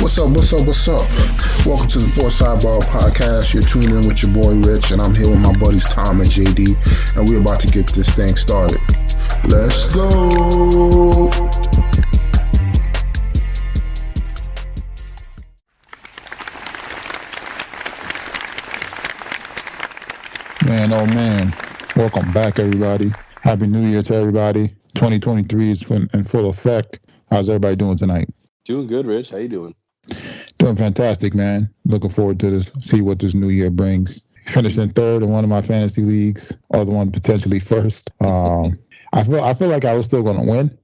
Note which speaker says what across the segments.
Speaker 1: What's up? What's up? What's up? Welcome to the Sports Sidebar Podcast. You're tuned in with your boy Rich, and I'm here with my buddies Tom and JD, and we're about to get this thing started. Let's go!
Speaker 2: Man, oh man. Welcome back, everybody. Happy New Year to everybody. 2023 is in full effect. How's everybody doing tonight?
Speaker 3: Doing good, Rich. How you doing?
Speaker 2: Doing fantastic, man. Looking forward to this, see what this new year brings. Finishing third in one of my fantasy leagues, other one potentially first. I feel like I was still going to win,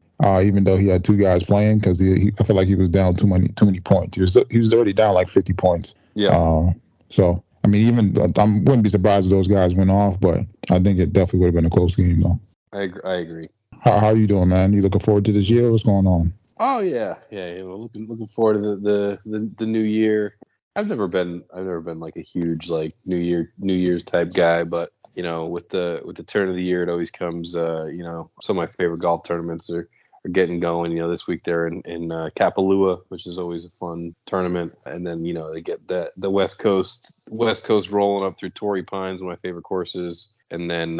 Speaker 2: even though he had two guys playing, because I feel like he was down too many points. He was already down like 50 points.
Speaker 3: Yeah.
Speaker 2: So I mean, I wouldn't be surprised if those guys went off, but I think it definitely would have been a close game, though.
Speaker 3: I agree.
Speaker 2: How are you doing, man? You looking forward to this year? What's going on?
Speaker 3: Oh yeah. Looking forward to the new year. I've never been like a huge like New Year's type guy, but you know, with the turn of the year, it always comes. You know, some of my favorite golf tournaments are getting going. You know, this week they're in Kapalua, which is always a fun tournament, and then you know they get the West Coast rolling up through Torrey Pines, one of my favorite courses. And then,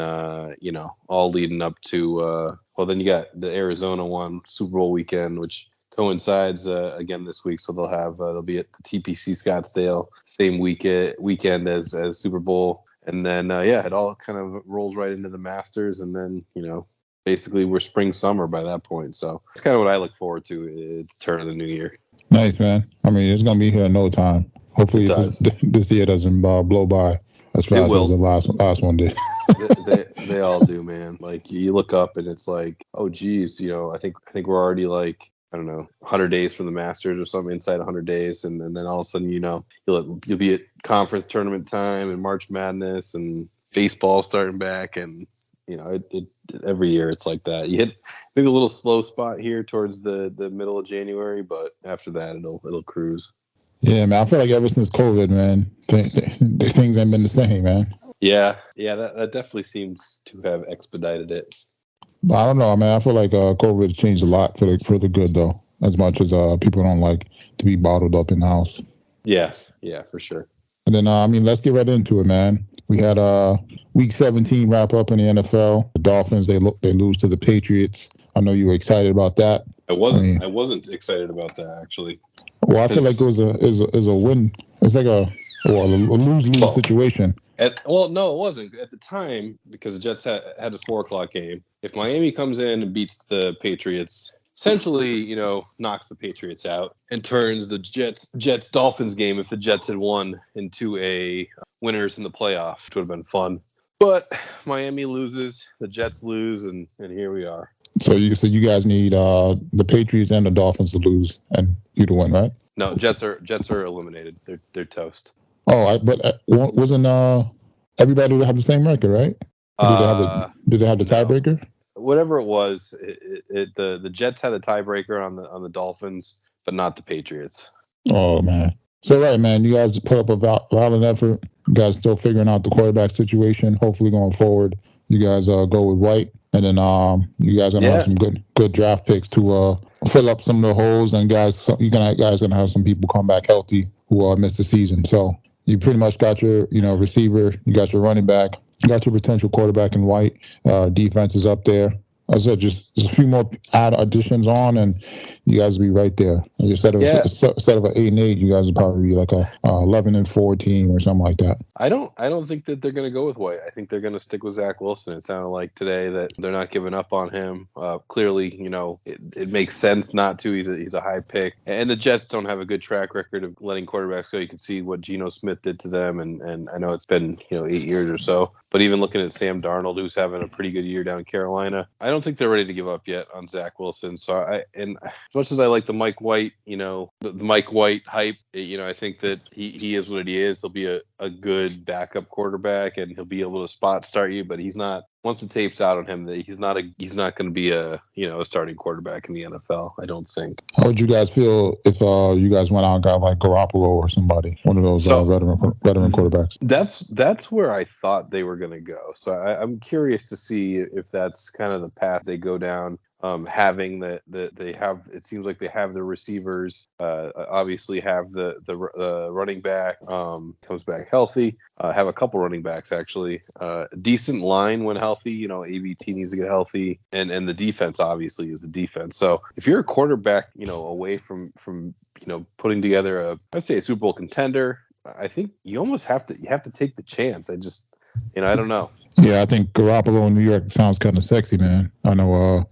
Speaker 3: you know, all leading up to, then you got the Arizona one, Super Bowl weekend, which coincides again this week. So they'll be at the TPC Scottsdale, same weekend as Super Bowl. And then, it all kind of rolls right into the Masters. And then, you know, basically we're summer by that point. So it's kind of what I look forward to at the turn of the new year.
Speaker 2: Nice, man. I mean, it's going to be here in no time. Hopefully this year doesn't blow by as fast as the last one did.
Speaker 3: they all do, man. Like you look up and it's like, oh geez, you know, I think we're already like, I don't know, 100 days from the Masters or something, inside 100 days, and then all of a sudden, you know, you'll be at conference tournament time and March Madness and baseball starting back, and you know, it every year it's like that. You hit maybe a little slow spot here towards the middle of January, but after that it'll cruise.
Speaker 2: Yeah, man. I feel like ever since COVID, man, things ain't been the same, man.
Speaker 3: Yeah, that definitely seems to have expedited it.
Speaker 2: But I don't know, man. I feel like COVID changed a lot for the good, though. As much as people don't like to be bottled up in the house.
Speaker 3: Yeah, for sure.
Speaker 2: And then, let's get right into it, man. We had Week 17 wrap up in the NFL. The Dolphins they lose to the Patriots. I know you were excited about that.
Speaker 3: I wasn't excited about that actually.
Speaker 2: Well, I feel like it was a win. It's like a lose-lose situation.
Speaker 3: No, it wasn't at the time because the Jets had a 4:00 game. If Miami comes in and beats the Patriots, essentially, you know, knocks the Patriots out and turns the Jets Dolphins game, if the Jets had won, into a winners in the playoff, which would have been fun. But Miami loses, the Jets lose, and here we are.
Speaker 2: So you guys need the Patriots and the Dolphins to lose and you to win, right?
Speaker 3: No, Jets are eliminated. They're toast.
Speaker 2: Oh, but wasn't everybody have the same record, right? Did they have the tiebreaker?
Speaker 3: Whatever it was, the Jets had a tiebreaker on the Dolphins, but not the Patriots.
Speaker 2: Oh man. So right, man, you guys put up a violent effort. You guys still figuring out the quarterback situation. Hopefully going forward, you guys go with White. And then you guys gonna have some good draft picks to fill up some of the holes, and guys gonna have some people come back healthy who missed the season. So you pretty much got your receiver, you got your running back, you got your potential quarterback in White. Defense is up there. As I said, just a few more additions on, and you guys will be right there. Instead of an 8-8, you guys will probably be like a 11-4 team or something like that.
Speaker 3: I don't think that they're going to go with White. I think they're going to stick with Zach Wilson. It sounded like today that they're not giving up on him. Clearly, you know, it makes sense not to. He's a high pick, and the Jets don't have a good track record of letting quarterbacks go. You can see what Geno Smith did to them, and I know it's been 8 years or so. But even looking at Sam Darnold, who's having a pretty good year down in Carolina, I don't think they're ready to give up yet on Zach Wilson. So as much as I like the Mike White, the Mike White hype, I think that he is what he is. He'll be a good backup quarterback, and he'll be able to spot start you, but he's not. Once the tape's out on him, that he's not going to be a starting quarterback in the NFL. I don't think.
Speaker 2: How would you guys feel if you guys went out and got like Garoppolo or somebody, one of those veteran quarterbacks?
Speaker 3: That's where I thought they were going to go. So I'm curious to see if that's kind of the path they go down. having they have, it seems like they have the receivers, obviously have the running back comes back healthy, have a couple running backs actually, decent line when healthy. ABT needs to get healthy, and the defense obviously is the defense. So if you're a quarterback, away from putting together I'd say a Super Bowl contender, I think you almost have to take the chance. I don't know.
Speaker 2: Yeah, I think Garoppolo in New York sounds kind of sexy, man. I know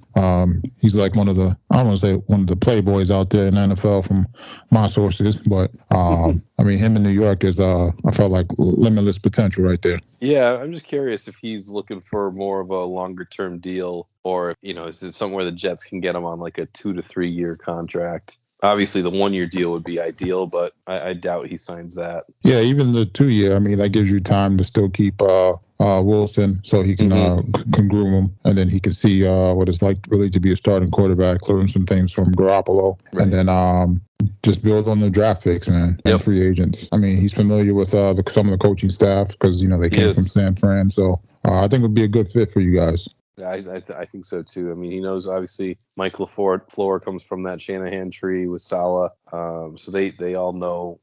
Speaker 2: he's like one of the playboys out there in the NFL from my sources, but I mean, him in New York is I felt like limitless potential right there.
Speaker 3: Yeah, I'm just curious if he's looking for more of a longer term deal, or is it somewhere the Jets can get him on like a 2 to 3 year contract. Obviously, the 1 year deal would be ideal, but I doubt he signs that.
Speaker 2: Yeah, even the 2 year, I mean, that gives you time to still keep Wilson, so he can can groom him, and then he can see what it's like really to be a starting quarterback, learn some things from Garoppolo, right. And then just build on the draft picks, man, and free agents. I mean, he's familiar with some of the coaching staff because they came from San Fran, so I think it would be a good fit for you guys.
Speaker 3: Yeah, I think so too. I mean, he knows obviously Mike LaFleur comes from that Shanahan tree with Saleh, so they all know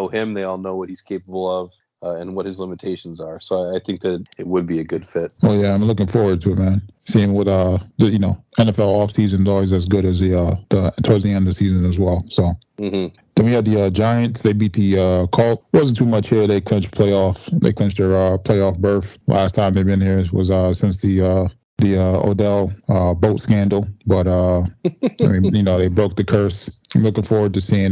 Speaker 3: him. They all know what he's capable of. And what his limitations are. So I think that it would be a good fit.
Speaker 2: Oh yeah, I'm looking forward to it, man. Seeing what NFL offseason is always as good as the towards the end of the season as well. So then we had the Giants. They beat the Colts. Wasn't too much here. They clinched their playoff berth. Last time they've been here was since the Odell boat scandal, but I mean, they broke the curse. I'm looking forward to seeing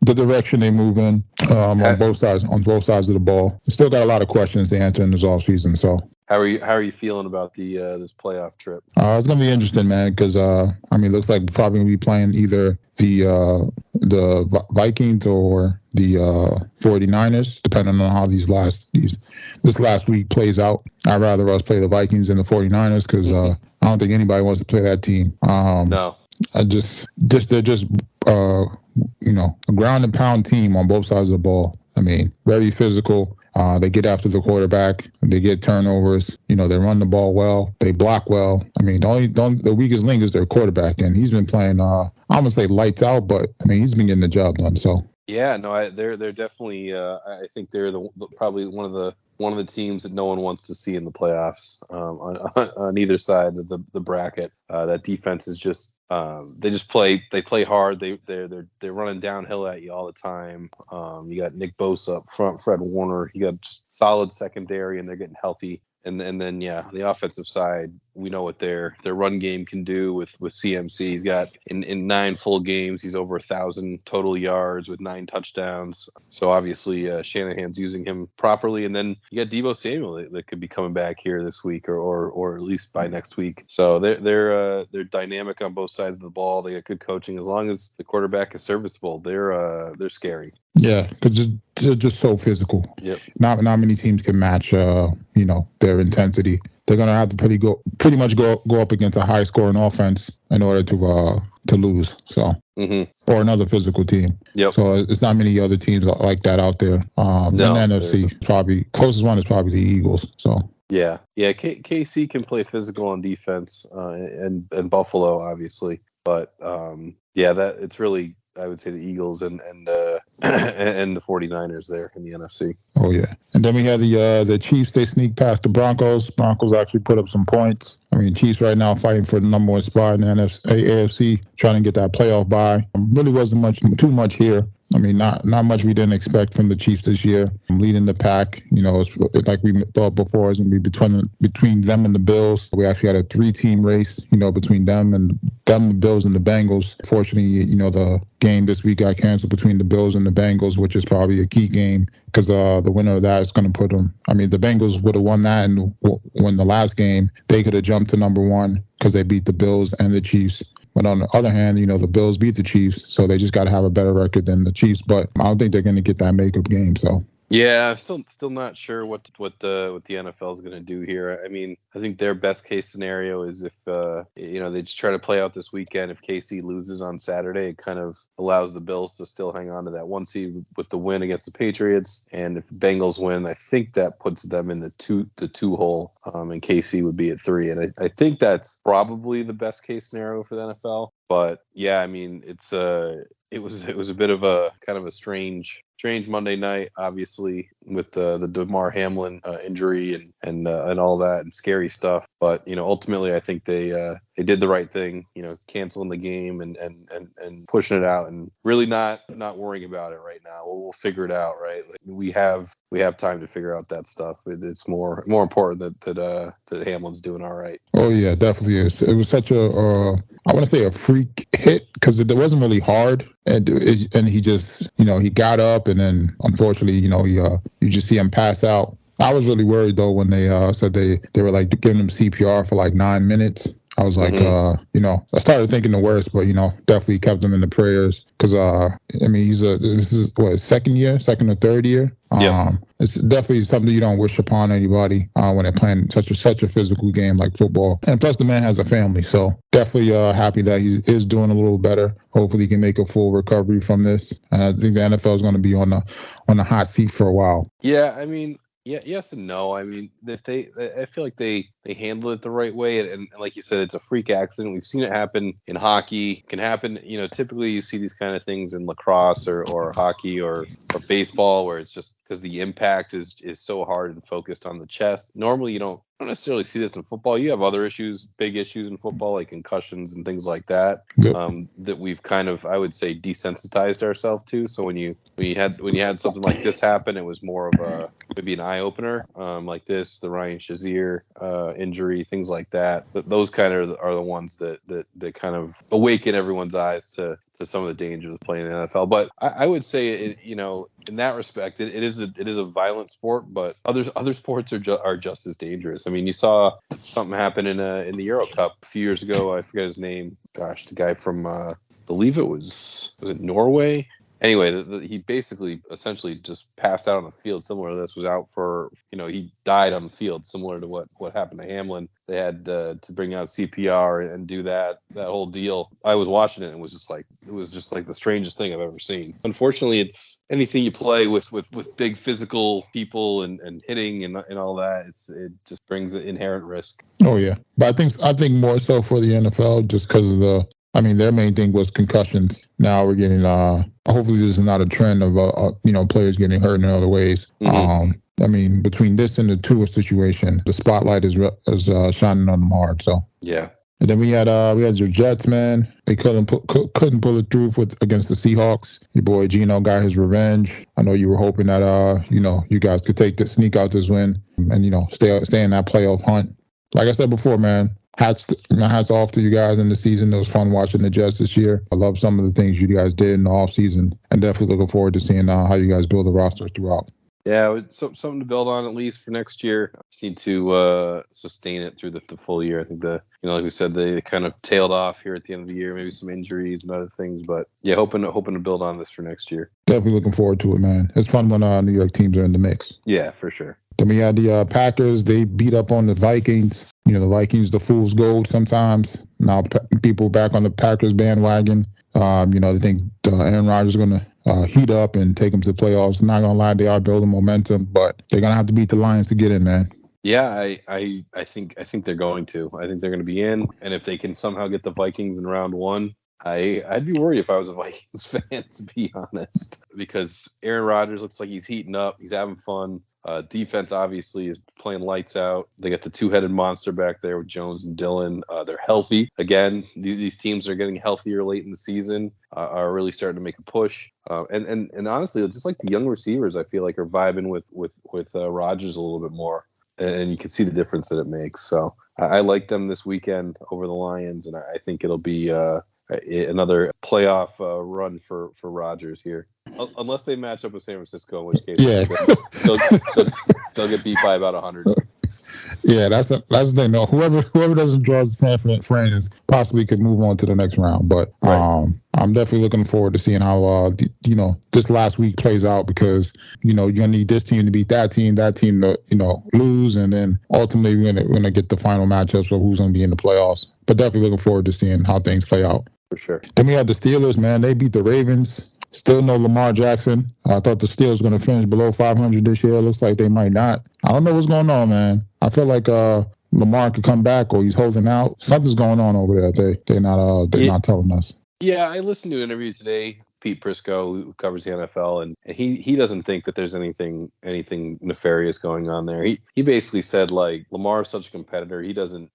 Speaker 2: the direction they move in on both sides of the ball. Still got a lot of questions to answer in this offseason. So
Speaker 3: how are you feeling about this playoff trip?
Speaker 2: It's gonna be interesting, man, because it looks like we're probably gonna be playing either the Vikings or the 49ers, depending on how this last week plays out. I'd rather us play the Vikings than the 49ers because I don't think anybody wants to play that team.
Speaker 3: No.
Speaker 2: They're just a ground and pound team on both sides of the ball. I mean, very physical. They get after the quarterback. They get turnovers. They run the ball well. They block well. I mean, the weakest link is their quarterback, and he's been playing. I'm gonna say lights out, but I mean, he's been getting the job done. So. Yeah,
Speaker 3: no, they're definitely. I think they're probably one of the teams that no one wants to see in the playoffs on either side of the bracket. That defense is just. They play hard. They're running downhill at you all the time. You got Nick Bosa up front, Fred Warner. You got just solid secondary, and they're getting healthy. And then the offensive side, we know what their run game can do with CMC. He's got in 9 full games, he's over 1,000 total yards with 9 touchdowns. So obviously Shanahan's using him properly. And then you got Deebo Samuel that could be coming back here this week or at least by next week. So they're dynamic on both sides of the ball. They got good coaching. As long as the quarterback is serviceable, they're scary.
Speaker 2: Yeah, because they're just so physical.
Speaker 3: Yep.
Speaker 2: Not many teams can match their intensity. They're gonna have to pretty much go up against a high scoring offense in order to lose. So or another physical team.
Speaker 3: Yep.
Speaker 2: So it's not many other teams like that out there. In the NFC, probably closest one is probably the Eagles. So.
Speaker 3: Yeah. KC can play physical on defense, and Buffalo obviously, but that it's really. I would say the Eagles and the 49ers there in the NFC.
Speaker 2: Oh yeah, and then we had the Chiefs. They sneak past the Broncos. Broncos actually put up some points. I mean, Chiefs right now fighting for the number 1 spot in the AFC, trying to get that playoff bye. Really wasn't too much here. I mean, not much we didn't expect from the Chiefs this year. Leading the pack, it's like we thought before, it's going to be between them and the Bills. We actually had a 3-team race, between them, the Bills, and the Bengals. Fortunately, the game this week got canceled between the Bills and the Bengals, which is probably a key game because the winner of that is going to put them. I mean, the Bengals would have won that and won the last game. They could have jumped to number 1 because they beat the Bills and the Chiefs. But on the other hand, the Bills beat the Chiefs, so they just got to have a better record than the Chiefs. But I don't think they're going to get that makeup game. So
Speaker 3: Yeah, I'm still not sure what the NFL is going to do here. I mean, I think their best case scenario is if they just try to play out this weekend. If KC loses on Saturday, it kind of allows the Bills to still hang on to that 1 seed with the win against the Patriots. And if the Bengals win, I think that puts them in the two hole, and KC would be at 3. And I think that's probably the best case scenario for the NFL. But yeah, I mean, it was a bit of a kind of a strange Monday night, obviously with the Damar Hamlin injury and all that and scary stuff. But ultimately, I think they did the right thing. Canceling the game and pushing it out and really not worrying about it right now. We'll figure it out, right? Like we have time to figure out that stuff. It's more important that Hamlin's doing all right.
Speaker 2: Oh yeah, definitely is. It was such a I want to say a freak hit because it wasn't really hard, and he just he got up and then unfortunately you just see him pass out. I was really worried though when they said they were like giving him CPR for like 9 minutes. I was like, I started thinking the worst, but definitely kept him in the prayers because I mean this is what second or third year. It's definitely something you don't wish upon anybody when they're playing such a physical game like football. And plus, the man has a family, so definitely happy that he is doing a little better. Hopefully, he can make a full recovery from this. And I think the NFL is going to be on the hot seat for a while.
Speaker 3: Yeah, I mean. Yeah, yes and no. I mean, I feel like they handled it the right way, and like you said, it's a freak accident. We've seen it happen in hockey. It can happen, typically you see these kind of things in lacrosse or hockey or baseball where it's just because the impact is so hard and focused on the chest. Normally, you don't necessarily see this in football. You have other big issues in football, like concussions and things like that, that we've kind of, I would say, desensitized ourselves to. So when you had something like this happen, it was more of maybe an eye opener, like this, the Ryan Shazier injury, things like that. But those kind of are the ones that kind of awaken everyone's eyes to some of the dangers of playing in the NFL. But I would say, in that respect, it is a violent sport, but other sports are just as dangerous. I mean, you saw something happen in the Euro Cup a few years ago. I forget his name. Gosh, the guy from I believe was it Norway? Anyway, he basically essentially just passed out on the field. Similar to this, was out for he died on the field, similar to what happened to Hamlin. They had to bring out CPR and do that whole deal. I was watching it and it was just like the strangest thing I've ever seen. Unfortunately, it's anything you play with big physical people and hitting and all that. It just brings an inherent risk.
Speaker 2: Oh yeah, but I think more so for the NFL just because of their main thing was concussions. Now we're getting, hopefully this is not a trend of, players getting hurt in other ways. Mm-hmm. Between this and the Tua situation, the spotlight is shining on them hard. So
Speaker 3: yeah. And
Speaker 2: then we had your Jets, man. They couldn't pull it through against the Seahawks. Your boy Geno got his revenge. I know you were hoping that you guys could sneak out this win and stay in that playoff hunt. Like I said before, man. Hats off to you guys in the season. It was fun watching the Jets this year. I love some of the things you guys did in the offseason, and definitely looking forward to seeing how you guys build the roster throughout.
Speaker 3: Yeah, something to build on at least for next year. Just need to sustain it through the full year. I think like we said, they kind of tailed off here at the end of the year, maybe some injuries and other things. But yeah, hoping to build on this for next year.
Speaker 2: Definitely looking forward to it, man. It's fun when New York teams are in the mix.
Speaker 3: Yeah, for sure.
Speaker 2: Then we had the Packers. They beat up on the Vikings. The Vikings, the fool's gold sometimes. Now people back on the Packers bandwagon. They think Aaron Rodgers is going to heat up and take them to the playoffs. Not going to lie, they are building momentum, but they're going to have to beat the Lions to get in, man.
Speaker 3: Yeah, I think they're going to. I think they're going to be in, and if they can somehow get the Vikings in round one, I'd be worried if I was a Vikings fan, to be honest, because Aaron Rodgers looks like he's heating up. He's having fun. Defense obviously is playing lights out. They got the two-headed monster back there with Jones and Dillon. They're healthy. Again, these teams are getting healthier late in the season, are really starting to make a push. And honestly, just like the young receivers, I feel like are vibing with Rodgers a little bit more. And you can see the difference that it makes. So I like them this weekend over the Lions, and I think it'll be another playoff run for Rodgers here, unless they match up with San Francisco, in which case they'll get beat by about 100.
Speaker 2: Yeah, that's the thing. No, whoever doesn't draw the San Fran is possibly could move on to the next round. But I'm definitely looking forward to seeing how this last week plays out, because you're gonna need this team to beat that team to lose, and then ultimately we're gonna get the final matchups of who's gonna be in the playoffs. But definitely looking forward to seeing how things play out.
Speaker 3: For sure.
Speaker 2: Then we had the Steelers, man. They beat the Ravens. Still no Lamar Jackson. I thought the Steelers were going to finish below 500 this year. It looks like they might not. I don't know what's going on, man. I feel like Lamar could come back, or he's holding out. Something's going on over there. They're not telling us.
Speaker 3: Yeah, I listened to an interview today. Pete Prisco, who covers the NFL, and he doesn't think that there's anything nefarious going on there. He basically said, like, Lamar is such a competitor. He doesn't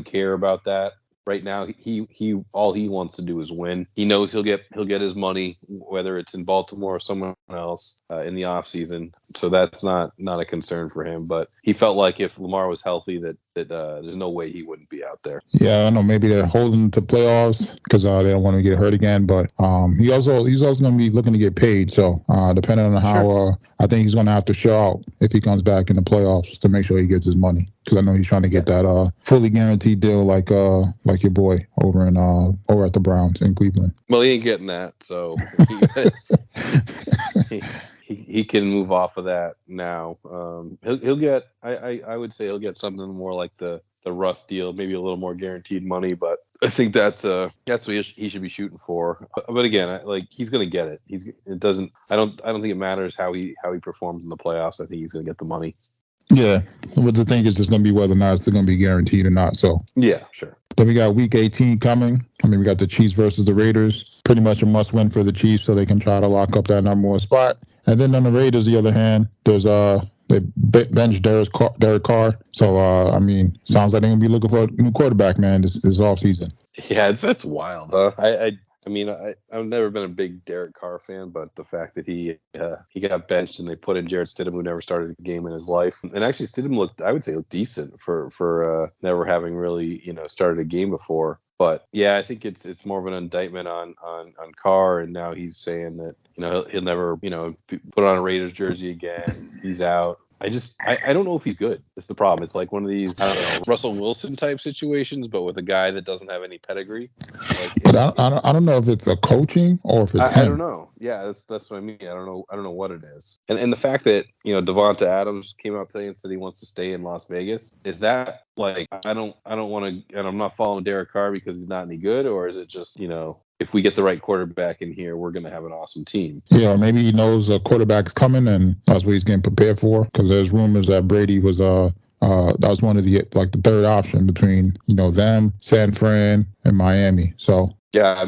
Speaker 3: care about that. Right now, he all he wants to do is win. He knows he'll get his money, whether it's in Baltimore or someone else in the offseason. So that's not a concern for him. But he felt like if Lamar was healthy, that there's no way he wouldn't be out there.
Speaker 2: Yeah, I know. Maybe they're holding to playoffs because they don't want to get hurt again. But he's also going to be looking to get paid. So depending on how I think he's going to have to show out if he comes back in the playoffs to make sure he gets his money. Because I know he's trying to get that fully guaranteed deal like your boy over at the Browns in Cleveland.
Speaker 3: Well, he ain't getting that, so he can move off of that now. He'll get. I would say he'll get something more like the Russ deal, maybe a little more guaranteed money. But I think that's what he should be shooting for. But again, he's gonna get it. I don't think it matters how he performs in the playoffs. I think he's gonna get the money.
Speaker 2: Yeah, but the thing is just going to be whether or not it's going to be guaranteed or not. So
Speaker 3: yeah, sure.
Speaker 2: Then we got Week 18 coming. We got the Chiefs versus the Raiders. Pretty much a must-win for the Chiefs, so they can try to lock up that number one spot. And then on the Raiders, the other hand, there's they benched Derek Carr. So sounds like they're going to be looking for a new quarterback, man, this offseason.
Speaker 3: Yeah, that's wild. I've never been a big Derek Carr fan, but the fact that he got benched and they put in Jarrett Stidham, who never started a game in his life, and actually Stidham looked decent for never having really started a game before. But yeah, I think it's more of an indictment on Carr, and now he's saying that he'll never put on a Raiders jersey again. He's out. I don't know if he's good. That's the problem. It's like one of these, I don't know, Russell Wilson type situations, but with a guy that doesn't have any pedigree.
Speaker 2: But I don't know if it's a coaching or if it's him.
Speaker 3: I don't know. Yeah, that's what I mean. I don't know what it is. And the fact that Devonta Adams came out today and said he wants to stay in Las Vegas, is that like I don't want to, and I'm not following Derek Carr because he's not any good, or is it just if we get the right quarterback in here, we're going to have an awesome team?
Speaker 2: Yeah, maybe he knows a quarterback's coming, and that's what he's getting prepared for. Because there's rumors that Brady was that was one of the the third option between them, San Fran, and Miami. So.
Speaker 3: Yeah, I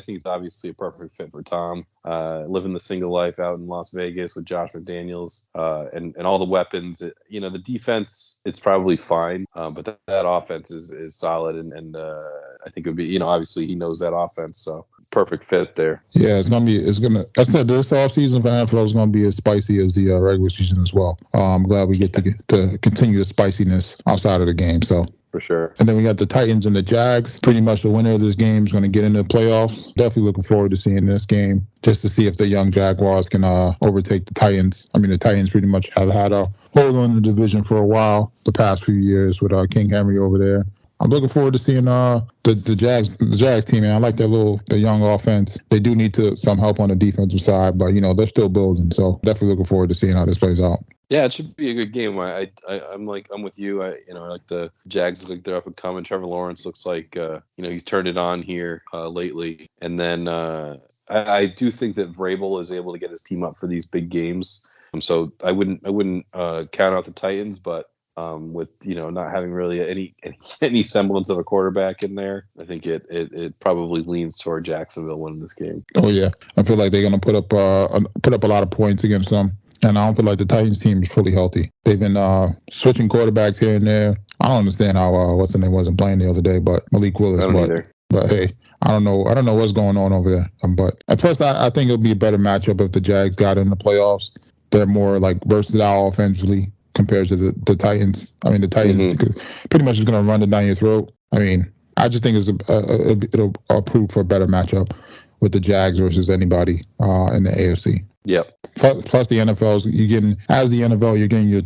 Speaker 3: think it's obviously a perfect fit for Tom. Living the single life out in Las Vegas with Josh McDaniels and all the weapons. The defense, it's probably fine, but that offense is solid, and I think it would be, obviously he knows that offense, so perfect fit there.
Speaker 2: Yeah, I said this offseason for NFL is going to be as spicy as the regular season as well. I'm glad we get to continue the spiciness outside of the game, so.
Speaker 3: For sure.
Speaker 2: And then we got the Titans and the Jags. Pretty much the winner of this game is going to get into the playoffs. Definitely looking forward to seeing this game just to see if the young Jaguars can overtake the Titans. The Titans pretty much have had a hold on the division for a while the past few years with King Henry over there. I'm looking forward to seeing the Jags team, man. I like their young offense. They do need some help on the defensive side, but they're still building. So definitely looking forward to seeing how this plays out.
Speaker 3: Yeah, it should be a good game. I'm with you. I like the Jags look like they're up and coming. Trevor Lawrence looks like he's turned it on here lately. And then I do think that Vrabel is able to get his team up for these big games. So I wouldn't count out the Titans, but with not having really any semblance of a quarterback in there, I think it probably leans toward Jacksonville winning this game.
Speaker 2: Oh yeah, I feel like they're gonna put up a lot of points against them. And I don't feel like the Titans team is fully healthy. They've been switching quarterbacks here and there. I don't understand how what's the name wasn't playing the other day, but Malik Willis.
Speaker 3: I don't either.
Speaker 2: But hey, I don't know what's going on over there. But and plus, I think it'll be a better matchup if the Jags got in the playoffs. They're more versatile offensively compared to the Titans. The Titans pretty much is going to run it down your throat. I just think it'll prove for a better matchup with the Jags versus anybody in the AFC.
Speaker 3: Yep.
Speaker 2: Plus the NFL's as the NFL, you're getting your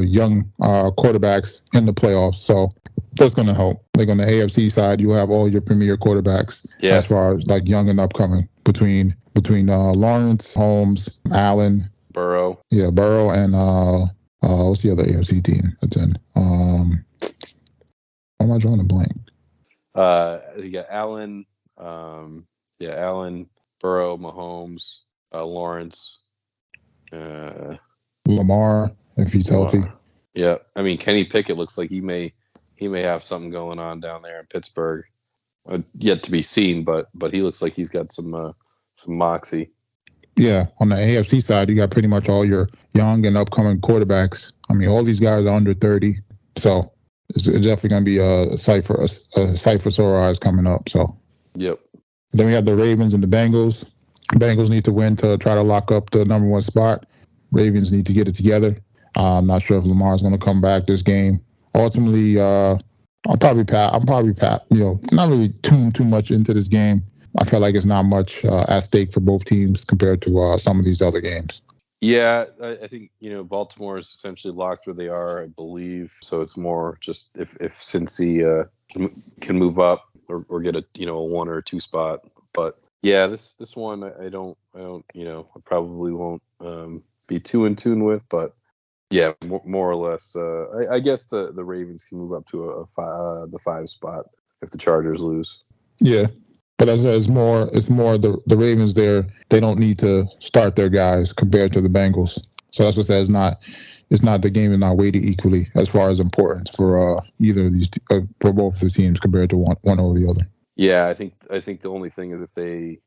Speaker 2: young quarterbacks in the playoffs. So that's going to help. Like on the AFC side, you have all your premier quarterbacks as far as like young and upcoming between Lawrence, Holmes, Allen,
Speaker 3: Burrow.
Speaker 2: Yeah, Burrow and what's the other AFC team that's in? Why am I drawing a blank?
Speaker 3: You got Allen. Allen, Burrow, Mahomes, Lawrence,
Speaker 2: Lamar, if he's healthy.
Speaker 3: Yeah, I mean Kenny Pickett looks like he may have something going on down there in Pittsburgh. Yet to be seen, but he looks like he's got some moxie.
Speaker 2: Yeah, on the AFC side, you got pretty much all your young and upcoming quarterbacks. I mean, all these guys are under 30, so it's definitely going to be a sight for sore eyes coming up. So.
Speaker 3: Yep.
Speaker 2: Then we have the Ravens and the Bengals. Bengals need to win to try to lock up the number 1 spot. Ravens need to get it together. I'm not sure if Lamar's going to come back this game. Ultimately, I'm probably not really tuned too much into this game. I feel like it's not much at stake for both teams compared to some of these other games.
Speaker 3: Yeah, I think Baltimore is essentially locked where they are, I believe. So it's more just if Cincy can move up or get a 1 or 2 spot. But yeah, this one I probably won't be too in tune with. But yeah, more or less, I guess the Ravens can move up to the 5 spot if the Chargers lose.
Speaker 2: Yeah. But as it's more the Ravens there, they don't need to start their guys compared to the Bengals. So that's what I said. It's not the game is not weighted equally as far as importance for either of these for both of the teams compared to one over the other.
Speaker 3: Yeah, I think the only thing is if they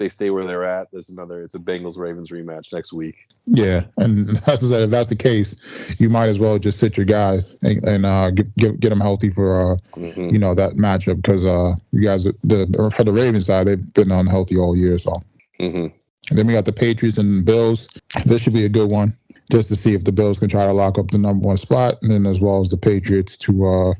Speaker 3: stay where they're at, it's a Bengals Ravens rematch next week.
Speaker 2: Yeah, and as I said, if that's the case, you might as well just sit your guys and get them healthy for that matchup because you guys for the Ravens side they've been unhealthy all year. So and then we got the Patriots and the Bills. This should be a good one just to see if the Bills can try to lock up the number 1 spot, and then as well as the Patriots to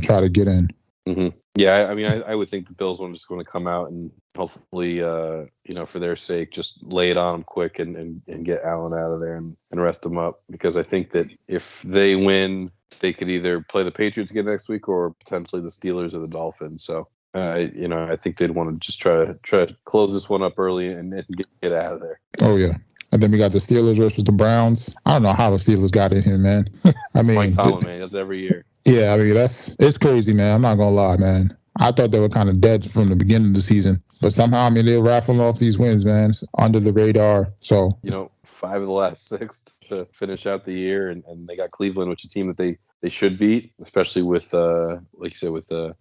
Speaker 2: try to get in.
Speaker 3: Mm-hmm. Yeah, I mean, I would think the Bills are just going to come out and hopefully, for their sake, just lay it on them quick and get Allen out of there and rest them up. Because I think that if they win, they could either play the Patriots again next week or potentially the Steelers or the Dolphins. So, I think they'd want to just try to close this one up early and get out of there.
Speaker 2: Oh, yeah. And then we got the Steelers versus the Browns. I don't know how the Steelers got in here, man. I mean,
Speaker 3: Mike Tomlin, man, that's every year.
Speaker 2: Yeah, I mean, it's crazy, man. I'm not going to lie, man. I thought they were kind of dead from the beginning of the season. But somehow, I mean, they're raffling off these wins, man, under the radar. So
Speaker 3: 5 of the last 6 to finish out the year. And they got Cleveland, which is a team that they should beat, especially with, like you said, with a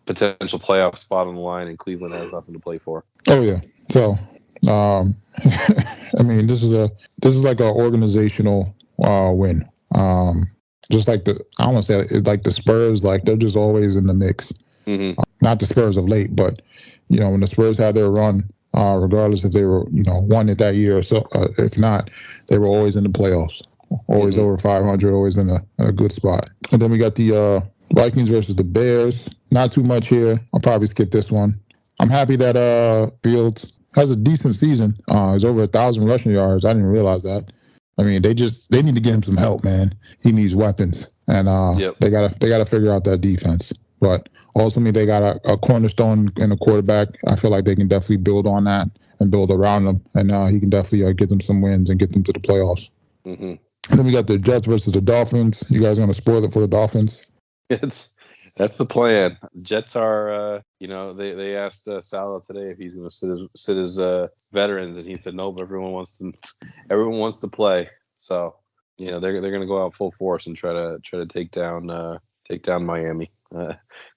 Speaker 3: potential playoff spot on the line. And Cleveland has nothing to play for.
Speaker 2: Oh, yeah. So, I mean, this is like an organizational win. Just like I don't want to say like the Spurs, like they're just always in the mix.
Speaker 3: Mm-hmm.
Speaker 2: Not the Spurs of late, but when the Spurs had their run, regardless if they were won it that year or so, if not, they were always in the playoffs, always over 500, always in a good spot. And then we got the Vikings versus the Bears. Not too much here. I'll probably skip this one. I'm happy that Fields has a decent season. He's over 1,000 rushing yards. I didn't realize that. I mean, they need to get him some help, man. He needs weapons, and they gotta figure out that defense. But ultimately, they got a cornerstone in a quarterback. I feel like they can definitely build on that and build around him, and he can definitely get them some wins and get them to the playoffs.
Speaker 3: Mm-hmm.
Speaker 2: And then we got the Jets versus the Dolphins. You guys gonna spoil it for the Dolphins?
Speaker 3: That's the plan. Jets are, they asked Salah today if he's going to sit his veterans, and he said nope. Everyone wants to play. So, they're going to go out full force and try to take down Miami,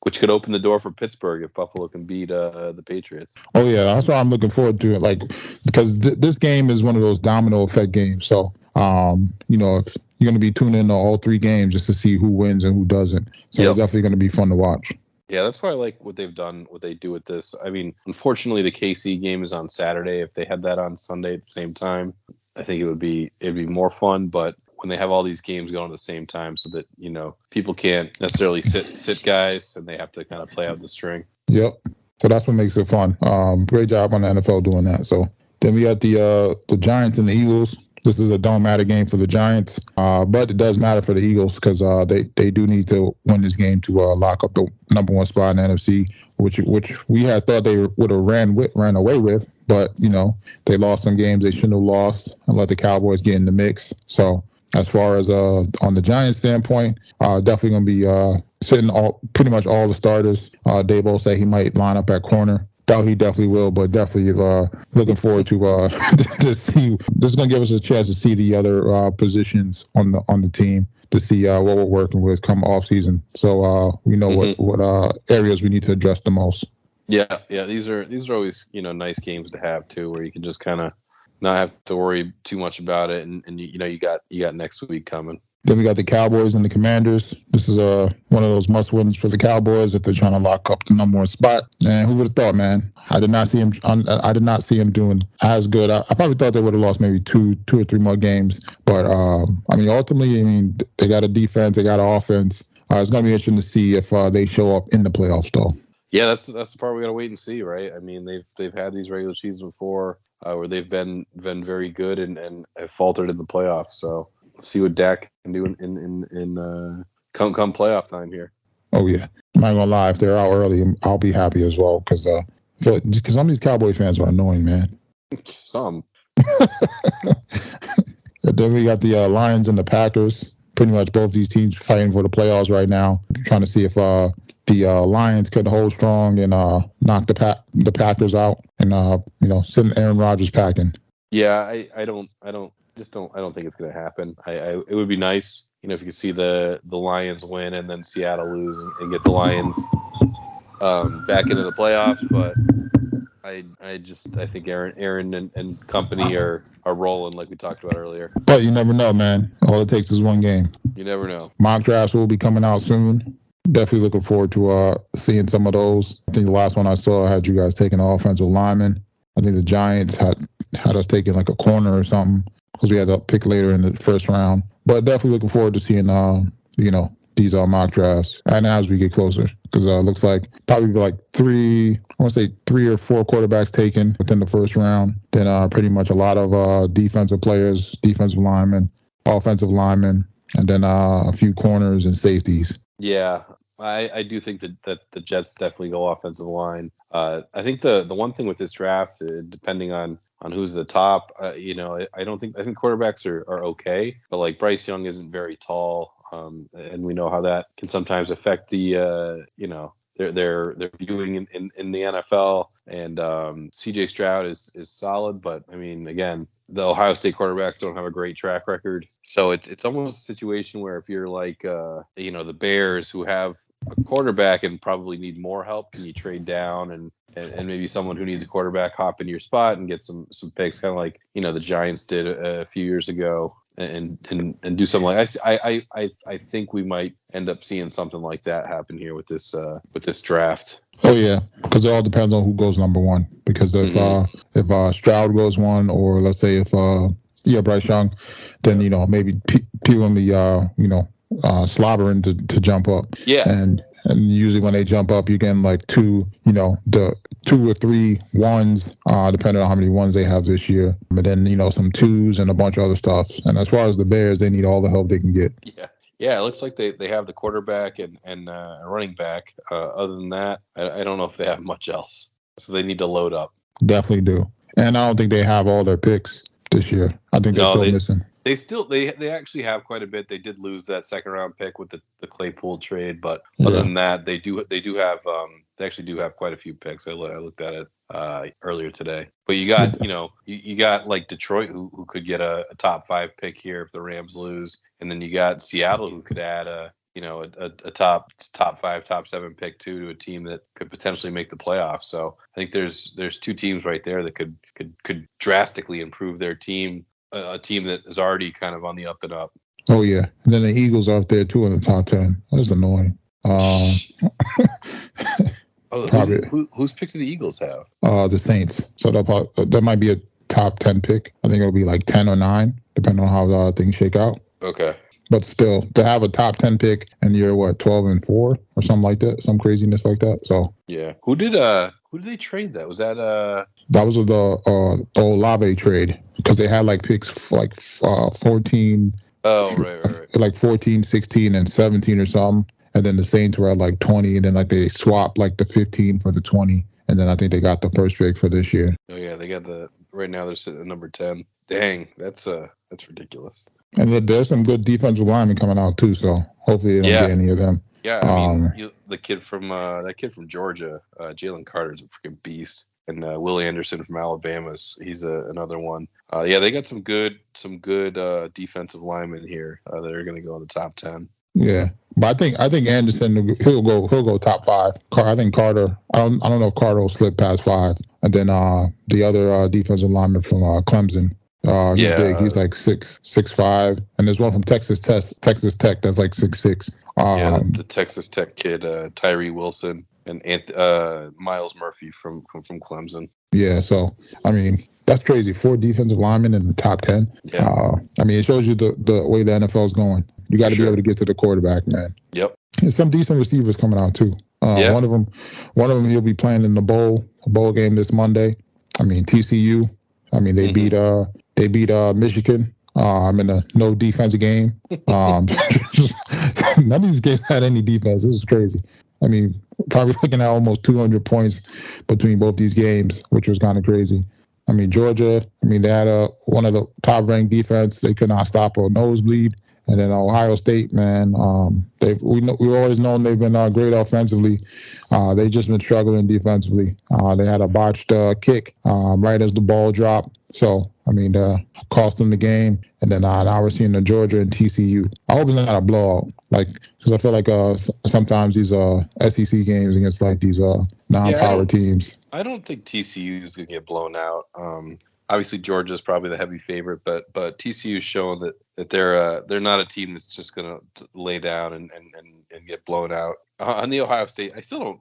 Speaker 3: which could open the door for Pittsburgh if Buffalo can beat the Patriots.
Speaker 2: Oh yeah, that's why I'm looking forward to it. Like because this game is one of those domino effect games. So, if you're going to be tuning into all 3 games just to see who wins and who doesn't. So It's definitely going to be fun to watch.
Speaker 3: Yeah, that's why I like what they've done, what they do with this. I mean, unfortunately, the KC game is on Saturday. If they had that on Sunday at the same time, I think it'd be more fun. But when they have all these games going at the same time, so that people can't necessarily sit guys, and they have to kind of play out the string.
Speaker 2: Yep. So that's what makes it fun. Great job on the NFL doing that. So Then we got the Giants and the Eagles. This is a don't matter game for the Giants, but it does matter for the Eagles because they do need to win this game to lock up the number one spot in the NFC, which we had thought they would have ran away with, but they lost some games they shouldn't have lost and let the Cowboys get in the mix. So as far as on the Giants standpoint, definitely going to be sitting pretty much all the starters. Dabo said he might line up at corner. Doubt he definitely will, but definitely looking forward to to see. This is going to give us a chance to see the other positions on the team, to see what we're working with come off season. So we know what areas we need to address the most.
Speaker 3: Yeah. These are always nice games to have too, where you can just kind of not have to worry too much about it, and you got next week coming.
Speaker 2: Then we got the Cowboys and the Commanders. This is one of those must-wins for the Cowboys if they're trying to lock up the number one spot. And who would have thought, man? I did not see him doing as good. I probably thought they would have lost maybe two or three more games. But ultimately, they got a defense, they got an offense. It's going to be interesting to see if they show up in the playoffs, though.
Speaker 3: Yeah, that's the part we gotta wait and see, right? I mean, they've had these regular seasons before where they've been very good and have faltered in the playoffs. So let's see what Dak can do in come playoff time here.
Speaker 2: Oh yeah, I'm not gonna lie. If they're out early, I'll be happy as well because some of these Cowboy fans are annoying, man.
Speaker 3: Some.
Speaker 2: Then we got the Lions and the Packers. Pretty much both these teams fighting for the playoffs right now, trying to see if the Lions could hold strong and knock the Packers out and send Aaron Rodgers packing.
Speaker 3: Yeah, I don't think it's gonna happen. It would be nice, if you could see the Lions win and then Seattle lose and get the Lions back into the playoffs, but I think Aaron and company are rolling like we talked about earlier.
Speaker 2: But you never know, man. All it takes is one game.
Speaker 3: You never know.
Speaker 2: Mock drafts will be coming out soon. Definitely looking forward to seeing some of those. I think the last one I saw had you guys taking an offensive lineman. I think the Giants had us taking like a corner or something because we had to pick later in the first round. But definitely looking forward to seeing these mock drafts and as we get closer because it looks like probably like three or four quarterbacks taken within the first round. Then pretty much a lot of defensive players, defensive linemen, offensive linemen, and then a few corners and safeties.
Speaker 3: Yeah, I do think that the Jets definitely go offensive line. I think the one thing with this draft, depending on who's the top, I think quarterbacks are okay, but like Bryce Young isn't very tall, and we know how that can sometimes affect the their viewing in the NFL. And CJ Stroud is solid, but I mean, again, the Ohio State quarterbacks don't have a great track record. So it's almost a situation where if you're like, the Bears who have a quarterback and probably need more help, can you trade down and maybe someone who needs a quarterback hop into your spot and get some picks, kind of like, the Giants did a few years ago and do something like I think we might end up seeing something like that happen here with this draft.
Speaker 2: Oh yeah, because it all depends on who goes number one. Because if Stroud goes one, or let's say if Bryce Young, then maybe people in the slobbering to jump up.
Speaker 3: Yeah.
Speaker 2: And usually when they jump up, you get like the 2 or 3 ones, depending on how many ones they have this year. But then some 2s and a bunch of other stuff. And as far as the Bears, they need all the help they can get.
Speaker 3: Yeah, it looks like they have the quarterback and a running back. Other than that, I don't know if they have much else. So they need to load up.
Speaker 2: Definitely do. And I don't think they have all their picks this year. I think they're still missing.
Speaker 3: They actually have quite a bit. They did lose that second round pick with the Claypool trade, but other than that, they actually do have quite a few picks. I looked at it earlier today. But you got you got like Detroit who could get a top 5 pick here if the Rams lose, and then you got Seattle who could add a top 5, top 7 pick to a team that could potentially make the playoffs. So I think there's 2 teams right there that could drastically improve their team. A team that is already kind of on the up and up.
Speaker 2: Oh yeah, and then the Eagles are up there too in the top 10. That's annoying.
Speaker 3: Whose pick do the Eagles have?
Speaker 2: The Saints. So that might be a top 10 pick. I think it'll be like 10 or 9, depending on how things shake out.
Speaker 3: Okay.
Speaker 2: But still, to have a top 10 pick and you're 12-4 or something like that, some craziness like that. So
Speaker 3: yeah, who did Who did they trade that? Was that
Speaker 2: That was the Olave trade because they had like picks like 14.
Speaker 3: Oh, right.
Speaker 2: Like 14, 16, and 17 or something. And then the Saints were at like 20, and then like they swapped like the 15 for the 20, and then I think they got the first pick for this year.
Speaker 3: Oh yeah, they got right now they're sitting at number 10. Dang, that's ridiculous.
Speaker 2: And there's some good defensive linemen coming out too, so hopefully they don't get any of them.
Speaker 3: Yeah, I mean, the kid from Georgia, Jalen Carter's a freaking beast, and Will Anderson from Alabama, he's another one. They got some good defensive linemen here that are going to go in the top 10.
Speaker 2: Yeah, but I think Anderson he'll go top 5. I think Carter. I don't know if Carter will slip past 5, and then the other defensive lineman from Clemson. He's big. He's like 6'5", and there's one from Texas Tech that's like 6'6".
Speaker 3: The Texas Tech kid, Tyree Wilson, and Miles Murphy from Clemson.
Speaker 2: Yeah, so I mean that's crazy. 4 defensive linemen in the top 10.
Speaker 3: Yeah.
Speaker 2: I mean it shows you the way the NFL is going. You got to be able to get to the quarterback, man.
Speaker 3: Yep.
Speaker 2: There's some decent receivers coming out too. One of them he'll be playing in the bowl game this Monday. I mean TCU. I mean they beat Michigan. In a no defense game. None of these games had any defense. It was crazy. I mean, probably looking at almost 200 points between both these games, which was kind of crazy. I mean, Georgia, they had one of the top-ranked defense. They could not stop a nosebleed. And then Ohio State, man, we've always known they've been great offensively. They've just been struggling defensively. They had a botched kick right as the ball dropped. So, cost them the game. And then now we're seeing the Georgia and TCU. I hope it's not a blowout, because I feel like sometimes these SEC games against like these non-power teams.
Speaker 3: I don't think TCU is going to get blown out. Obviously, Georgia's probably the heavy favorite, but TCU's showing that they're not a team that's just going to lay down and get blown out. On the Ohio State, I still don't.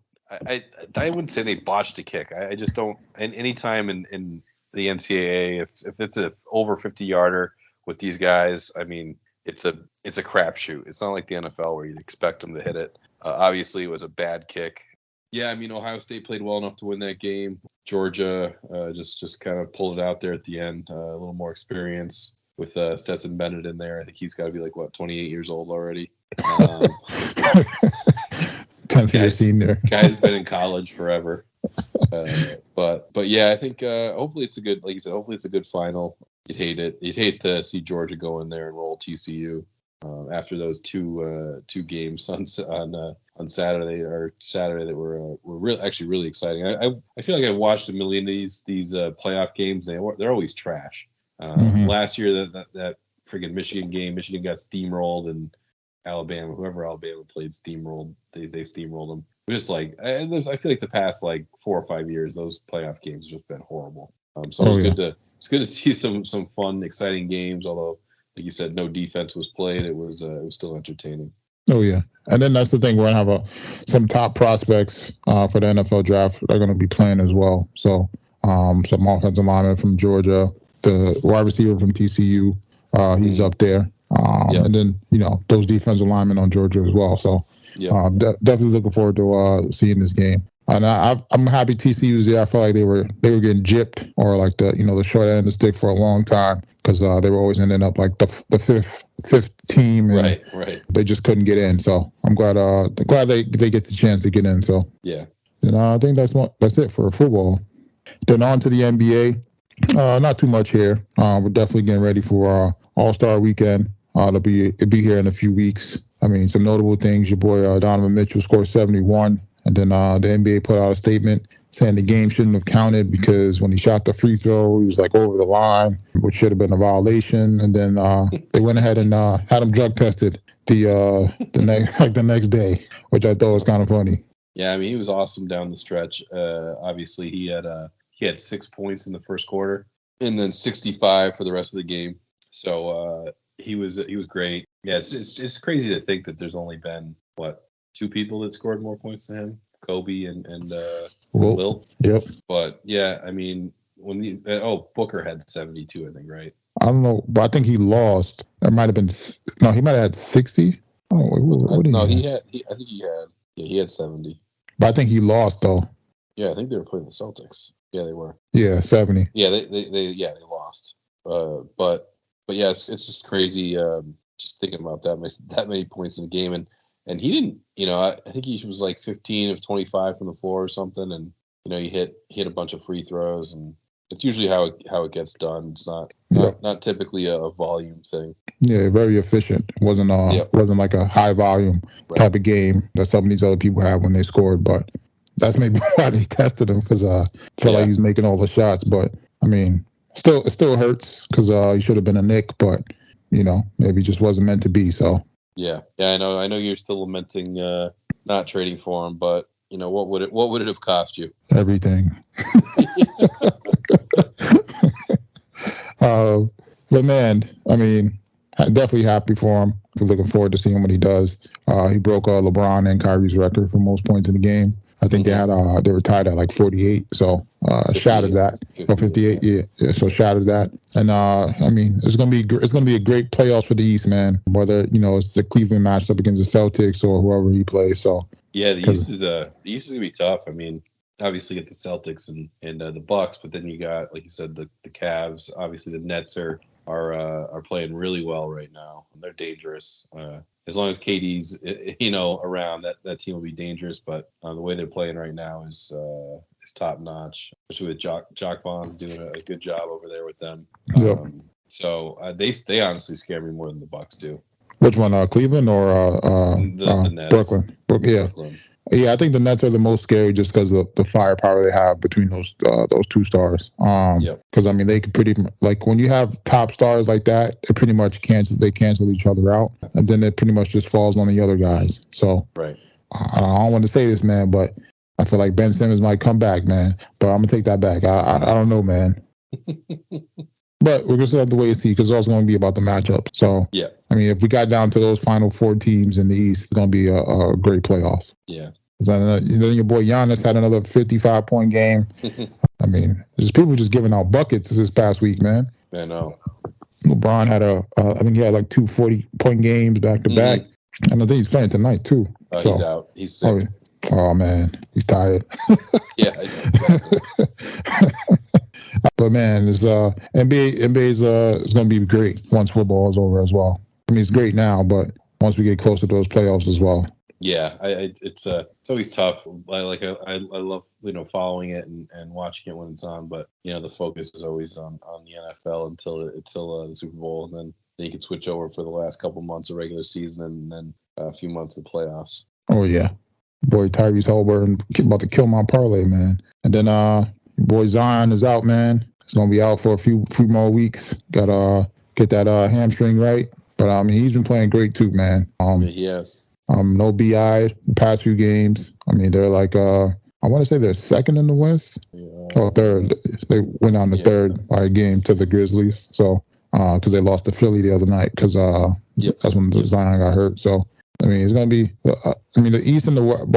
Speaker 3: I wouldn't say they botched a kick. I just don't. And any time in the NCAA, if it's a over 50-yarder with these guys, it's a crapshoot. It's not like the NFL where you'd expect them to hit it. Obviously, it was a bad kick. Yeah, Ohio State played well enough to win that game. Georgia just kind of pulled it out there at the end. A little more experience with Stetson Bennett in there. I think he's got to be 28 years old already.
Speaker 2: 10th year senior.
Speaker 3: Guy's been in college forever. But yeah, I think hopefully it's a good, like you said, hopefully it's a good final. You'd hate to see Georgia go in there and roll TCU after those two games on Saturday that were really exciting. I feel like I've watched a million of these playoff games. They're always trash. Last year that friggin' Michigan game, Michigan got steamrolled, and whoever Alabama played steamrolled. They steamrolled them. Just I feel like the past 4 or 5 years, those playoff games have just been horrible. So it's good to see some fun, exciting games. Although, like you said, no defense was played. It was still entertaining.
Speaker 2: Oh yeah, and then that's the thing. We're gonna have some top prospects for the NFL draft. They're gonna be playing as well. So some offensive lineman from Georgia, the wide receiver from TCU, he's up there. And then those defensive linemen on Georgia as well. So definitely looking forward to seeing this game. And I'm happy TCU's there. I felt like they were getting gypped, or the short end of the stick for a long time, because they were always ending up like the fifth team. And
Speaker 3: right.
Speaker 2: They just couldn't get in. So I'm glad they get the chance to get in. So
Speaker 3: yeah.
Speaker 2: And I think that's it for football. Then on to the NBA. Not too much here. We're definitely getting ready for All-Star Weekend. It'll be here in a few weeks. Some notable things. Your boy Donovan Mitchell scored 71. And then the NBA put out a statement saying the game shouldn't have counted because when he shot the free throw, he was over the line, which should have been a violation. And then they went ahead and had him drug tested the next day, which I thought was kind of funny.
Speaker 3: Yeah, he was awesome down the stretch. Obviously, he had 6 points in the first quarter, and then 65 for the rest of the game. So he was great. Yeah, it's crazy to think that there's only been 2 people that scored more points than him, Kobe and Lil.
Speaker 2: Yep.
Speaker 3: But yeah, when Booker had 72, I think, right?
Speaker 2: I don't know, but I think he lost. It might have been he might have had 60.
Speaker 3: I think he had 70.
Speaker 2: But I think he lost though.
Speaker 3: Yeah, I think they were playing the Celtics. Yeah, they were.
Speaker 2: Yeah, 70.
Speaker 3: Yeah, they lost. But yeah, it's just crazy. Just thinking about that many points in the game, and he didn't. I think he was like 15 of 25 from the floor or something, and he hit a bunch of free throws, and it's usually how it gets done. It's not typically a volume thing.
Speaker 2: Yeah, very efficient. Wasn't like a high volume type of game that some of these other people have when they scored, but that's maybe why they tested him, because I felt like he was making all the shots. But I mean, it still hurts because he should have been a Knick, but maybe just wasn't meant to be. So
Speaker 3: yeah, I know you're still lamenting not trading for him, but what would it have cost you?
Speaker 2: Everything. But man, I mean, definitely happy for him. Looking forward to seeing what he does. He broke LeBron and Kyrie's record for most points in the game. I think they were tied at like 48, so shattered that. 58, yeah. So shattered that, and I mean, it's gonna be a great playoffs for the East, man. Whether it's the Cleveland matchup against the Celtics or whoever he plays. So
Speaker 3: yeah, the East is gonna be tough. I mean, obviously you get the Celtics and the Bucks, but then you got, like you said, the Cavs. Obviously the Nets are playing really well right now, and they're dangerous. As long as KD's around, that team will be dangerous. But the way they're playing right now is top notch, especially with Jock Vaughn's doing a good job over there with them. So they honestly scare me more than the Bucks do.
Speaker 2: Which one, Cleveland or
Speaker 3: the Nets?
Speaker 2: Brooklyn? Brooklyn. Yeah, I think the Nets are the most scary just because of the firepower they have between those two stars. Because I mean, they could pretty like when you have top stars like that, it pretty much cancel each other out, and then it pretty much just falls on the other guys. So
Speaker 3: right.
Speaker 2: I don't want to say this, man, but I feel like Ben Simmons might come back, man. But I'm gonna take that back. I don't know, man. But we're just gonna have to wait and see, because it's also going to be about the matchup. So
Speaker 3: yeah,
Speaker 2: I mean, if we got down to those final 4 teams in the East, it's going to be a great playoff.
Speaker 3: Yeah.
Speaker 2: Then your boy Giannis had another 55-point game. I mean, there's people just giving out buckets this past week, man.
Speaker 3: I know.
Speaker 2: LeBron had I think he had like 2 40-point games back to back, and I think he's playing tonight too.
Speaker 3: So, he's out. He's sick.
Speaker 2: Oh man, he's tired.
Speaker 3: Yeah. Exactly.
Speaker 2: But man, NBA's is going to be great once football is over as well. I mean, it's great now, but once we get closer to those playoffs as well.
Speaker 3: Yeah, it's always tough. I love following it and watching it when it's on, but the focus is always on the NFL until the Super Bowl, and then you can switch over for the last couple months of regular season and then a few months of playoffs.
Speaker 2: Oh yeah, boy, Tyrese Halliburton about to kill my parlay, man. And then boy Zion is out, man. He's gonna be out for a few more weeks. Gotta get that hamstring right. But I mean, he's been playing great too, man.
Speaker 3: Yeah, he has.
Speaker 2: No BI the past few games. I mean, they're like I want to say they're second in the West. Or third. They went on the third by a game to the Grizzlies. So because they lost to Philly the other night, because that's when Zion got hurt. So I mean, it's gonna be. The East and the West,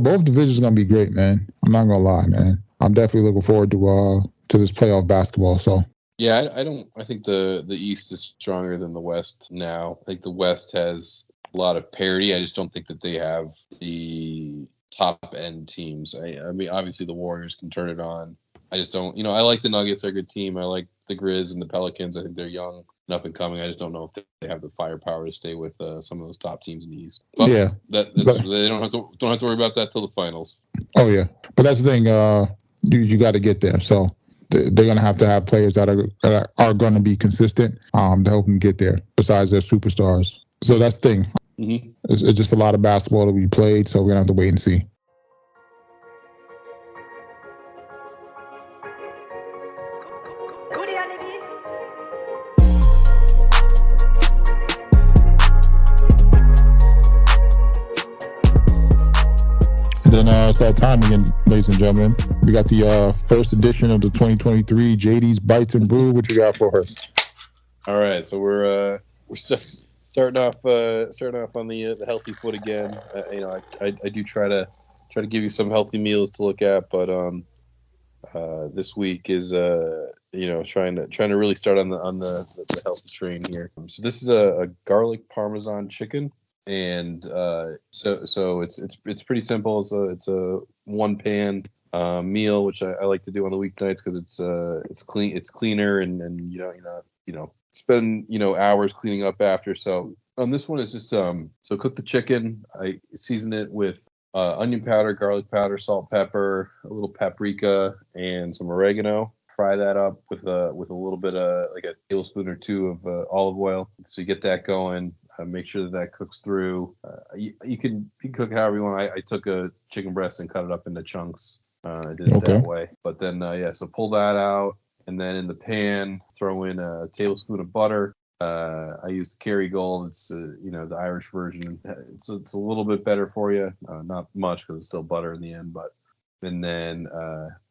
Speaker 2: both divisions are gonna be great, man. I'm not gonna lie, man. I'm definitely looking forward to this playoff basketball. So
Speaker 3: yeah, I think the East is stronger than the West now. I think the West has a lot of parity. I just don't think that they have the top end teams. I mean, obviously the Warriors can turn it on. I just don't. I like the Nuggets; they're a good team. I like the Grizz and the Pelicans. I think they're young and up and coming. I just don't know if they have the firepower to stay with some of those top teams in the East. But
Speaker 2: yeah,
Speaker 3: they don't have to worry about that till the finals.
Speaker 2: Oh yeah, but that's the thing. You got to get there. So they're going to have players that are going to be consistent to help them get there, besides their superstars. So that's the thing.
Speaker 3: Mm-hmm.
Speaker 2: It's just a lot of basketball to be played, so we're going to have to wait and see. And then it's that time again, ladies and gentlemen. We got the first edition of the 2023 JD's Bites and Brew. What you got for us?
Speaker 3: All right, so we're starting off on the healthy foot again. I do try to give you some healthy meals to look at, but this week is trying to really start on the healthy train here. So this is a garlic parmesan chicken. And so it's pretty simple. It's a one pan meal, which I like to do on the weeknights because it's clean, it's cleaner, and you're not spend hours cleaning up after. So this one is just so cook the chicken. I season it with onion powder, garlic powder, salt, pepper, a little paprika, and some oregano. Fry that up with a little bit of like a tablespoon or two of olive oil. So you get that going. Make sure that cooks through. You can cook however you want. I took a chicken breast and cut it up into chunks. I did it that way. But then so pull that out, and then in the pan throw in a tablespoon of butter. I used Kerrygold. It's the Irish version. It's a little bit better for you. Not much because it's still butter in the end. And then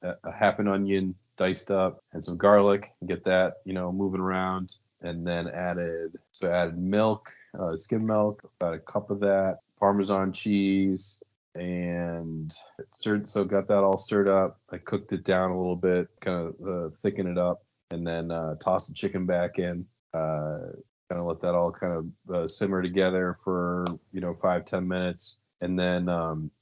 Speaker 3: a half an onion diced up and some garlic. Get that moving around. And then added milk, skim milk, about a cup of that, Parmesan cheese, and got that all stirred up. I cooked it down a little bit, kind of thicken it up, and then tossed the chicken back in. Kind of let that all kind of simmer together for 5-10 minutes. And then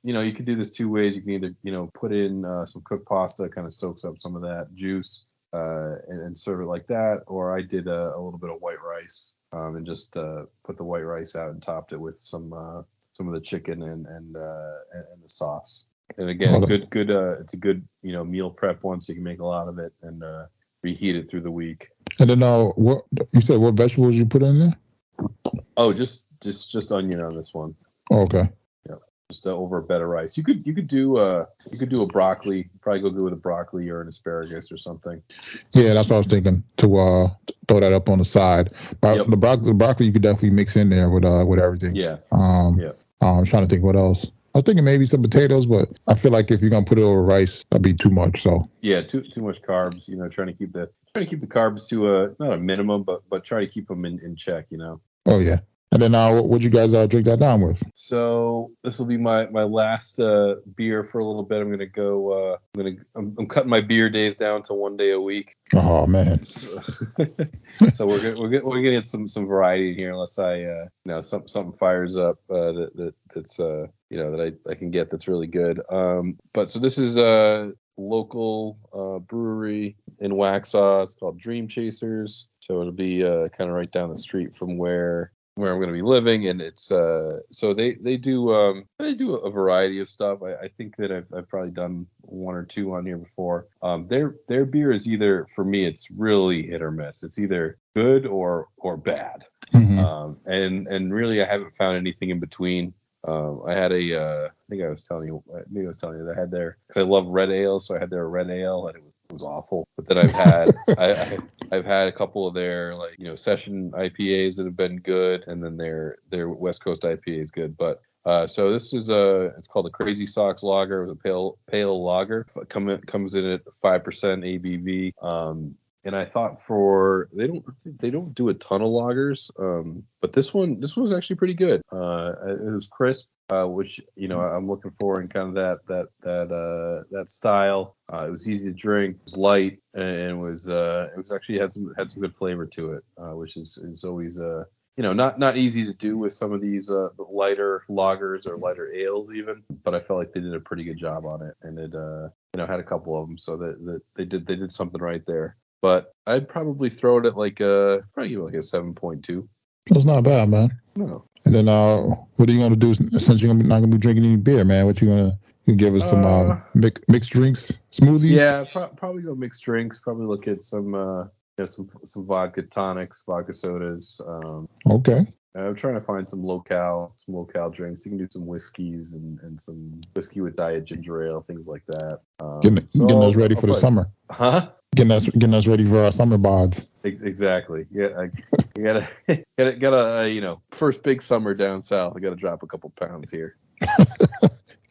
Speaker 3: you can do this two ways. You can either put in some cooked pasta, kind of soaks up some of that juice. And serve it like that, or I did a little bit of white rice and just put the white rice out and topped it with some of the chicken and the sauce. And again, good. It's a good meal prep one, so you can make a lot of it and reheat it through the week.
Speaker 2: And then what you said? What vegetables you put in there?
Speaker 3: Oh, just onion on this one.
Speaker 2: Oh, okay.
Speaker 3: Just over a bed of rice. You could do a broccoli. Probably go good with a broccoli or an asparagus or something.
Speaker 2: Yeah, that's what I was thinking, to throw that up on the side. But the broccoli you could definitely mix in there with everything. Yeah. I'm trying to think what else. I was thinking maybe some potatoes, but I feel like if you're gonna put it over rice, that'd be too much. So
Speaker 3: yeah, too much carbs. Trying to keep the carbs to not a minimum, but try to keep them in check.
Speaker 2: Oh yeah. And then what'd you guys drink that down with?
Speaker 3: So this will be my last beer for a little bit. I'm gonna go. I'm cutting my beer days down to 1 day a week.
Speaker 2: Oh man.
Speaker 3: So we're gonna get some variety in here, unless something fires up that's that I can get that's really good. But so this is a local brewery in Waxhaw. It's called Dream Chasers. So it'll be kind of right down the street from where I'm going to be living, and it's so they do a variety of stuff. I think that I've probably done one or two on here before. Their beer is either, for me, it's really hit or miss. It's either good or bad. Mm-hmm. And really I haven't found anything in between. I had I think I was telling you that I had their, because I love red ale, so I had their red ale, and it was awful. But then I've had I've had a couple of their session IPAs that have been good, and then their West Coast IPA is good. But so this is it's called a Crazy Sox Lager. It was a pale lager. Comes in at 5% ABV. And I thought they don't do a ton of lagers, but this one was actually pretty good. It was crisp, which I'm looking for in kind of that style. It was easy to drink, it was light, and it was actually had some good flavor to it, which is always not easy to do with some of these lighter lagers or lighter ales even. But I felt like they did a pretty good job on it, and it had a couple of them, so that they did something right there. But I'd probably throw it at like a 7.2.
Speaker 2: That's not bad, man.
Speaker 3: No.
Speaker 2: And then what are you gonna do since you're not gonna be drinking any beer, man? What you give us some mixed drinks, smoothies?
Speaker 3: Yeah, probably go mixed drinks. Probably look at some vodka tonics, vodka sodas.
Speaker 2: Okay.
Speaker 3: I'm trying to find some locale drinks. You can do some whiskeys and some whiskey with diet ginger ale, things like that.
Speaker 2: Getting those ready for the summer.
Speaker 3: Huh?
Speaker 2: Getting us ready for our summer bods.
Speaker 3: Exactly. Yeah, you gotta first big summer down south. I gotta drop a couple pounds here.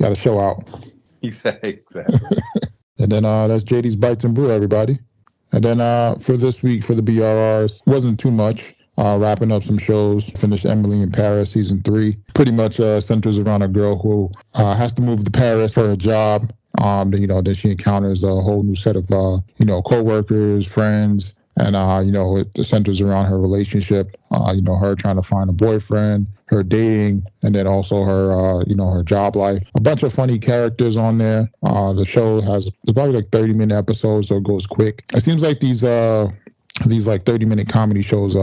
Speaker 2: Gotta show out.
Speaker 3: Exactly.
Speaker 2: And then that's JD's Bites and Brew, everybody. And then for this week for the BRRs, wasn't too much. Wrapping up some shows. Finished Emily in Paris season 3. Pretty much centers around a girl who has to move to Paris for a job. Then she encounters a whole new set of co-workers, friends, And, it centers around her relationship, her trying to find a boyfriend, her dating, and then also her, her job life. A bunch of funny characters on there. The show has probably like 30-minute episodes, so it goes quick. It seems like these like 30-minute comedy shows,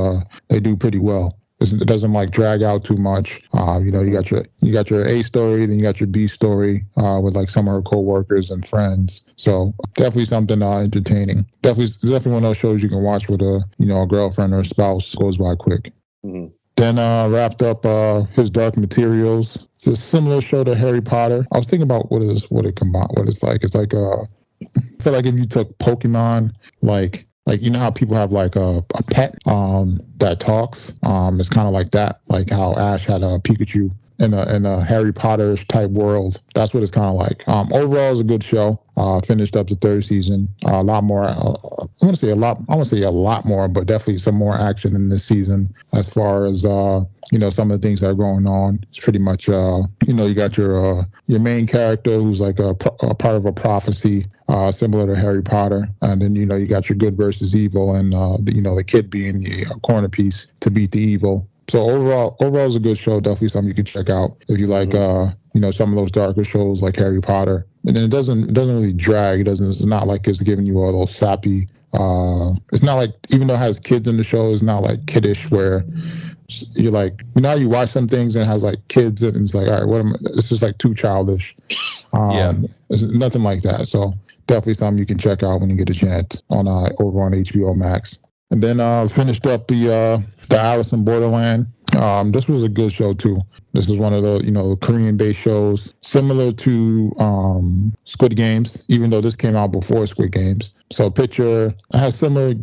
Speaker 2: they do pretty well. It doesn't like drag out too much. You got your A story, then you got your B story with like some of her coworkers and friends. So definitely something entertaining. Definitely one of those shows you can watch with a girlfriend or a spouse. Goes by quick.
Speaker 3: Mm-hmm.
Speaker 2: Then wrapped up his Dark Materials. It's a similar show to Harry Potter. I was thinking about what it's like. It's like I feel like if you took Pokemon, like you know how people have like a pet that talks. It's kind of like that, like how Ash had a Pikachu in a Harry Potter type world. That's what it's kind of like. Overall, it's a good show. Finished up the third season. A lot more. I want to say a lot more, but definitely some more action in this season as far as some of the things that are going on. It's pretty much you got your main character who's like a part of a prophecy. Similar to Harry Potter, and then you got your good versus evil, and the kid being the corner piece to beat the evil. So overall is a good show. Definitely something you could check out if you like some of those darker shows like Harry Potter. And then it doesn't really drag. It's not like it's giving you a little sappy. It's not like, even though it has kids in the show, it's not like kiddish where you're like, how you watch some things and it has like kids and it's like, all right, it's just like too childish. It's nothing like that. So definitely something you can check out when you get a chance over on HBO Max. And then finished up the Alice in Borderland. This was a good show too. This is one of the Korean-based shows, similar to Squid Games, even though this came out before Squid Games. So it has similar,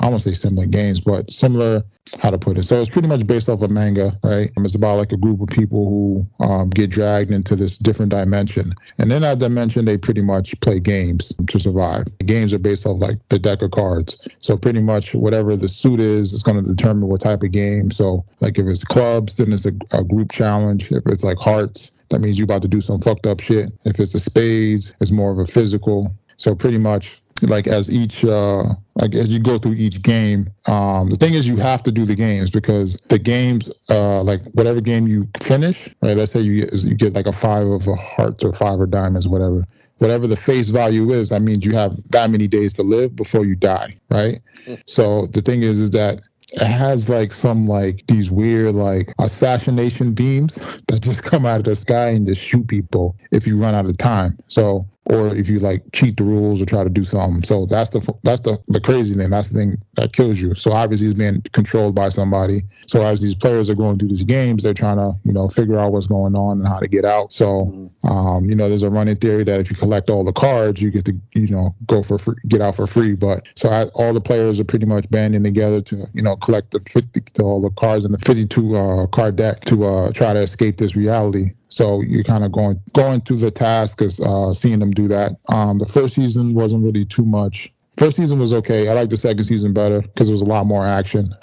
Speaker 2: I won't say similar games, but similar, how to put it. So it's pretty much based off a manga, right? It's about like a group of people who get dragged into this different dimension. And in that dimension, they pretty much play games to survive. The games are based off like the deck of cards. So pretty much whatever the suit is, it's going to determine what type of game. So like if it's clubs, then it's a group challenge. If it's like hearts, that means you're about to do some fucked up shit. If it's a spades, it's more of a physical. So pretty much like as each as you go through each game, the thing is you have to do the games because the games like whatever game you finish, right? Let's say you get like a 5 of hearts or 5 of diamonds, whatever the face value is, that means you have that many days to live before you die, right? So the thing is that it has like some like these weird like assassination beams that just come out of the sky and just shoot people if you run out of time. So, or if you like cheat the rules or try to do something. So that's the crazy thing. That's the thing that kills you. So obviously it's being controlled by somebody. So as these players are going through these games, they're trying to, figure out what's going on and how to get out. So, there's a running theory that if you collect all the cards, you get to, go for free, get out for free. But so all the players are pretty much banding together to, collect all the cards in the 52 card deck to try to escape this reality. So you're kind of going through the task as seeing them do that. The first season wasn't really too much. First season was okay. I like the second season better because there was a lot more action.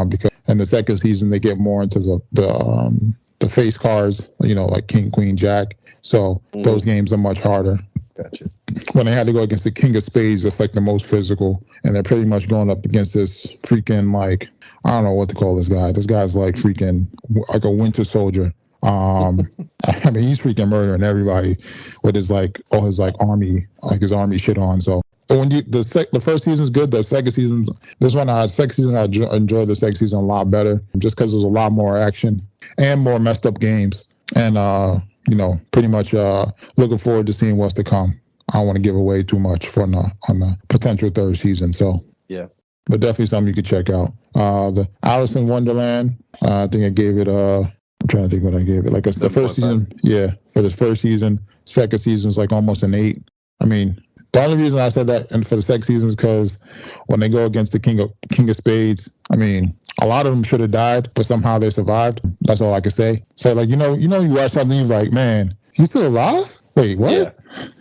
Speaker 2: Because in the second season they get more into the face cards, like King, Queen, Jack. So those games are much harder.
Speaker 3: Gotcha.
Speaker 2: When they had to go against the King of Spades, that's like the most physical, and they're pretty much going up against this freaking like I don't know what to call this guy. This guy's like freaking like a Winter Soldier. I mean, he's freaking murdering everybody with his like all his like army, like his army shit on. So when the first season's good, the second season, second season I enjoyed the second season a lot better, just because there's a lot more action and more messed up games, and pretty much looking forward to seeing what's to come. I don't want to give away too much on the potential third season. So
Speaker 3: yeah,
Speaker 2: but definitely something you could check out. The Alice in Wonderland, I think I gave it I'm trying to think what I gave it. Like it's the first season, yeah, for the first season. Second season's like almost an 8. I mean, the only reason I said that and for the second season is because when they go against the King of Spades, I mean, a lot of them should have died, but somehow they survived. That's all I can say. So like you watch something, you're like, man, he's still alive? Wait, what?
Speaker 3: Yeah.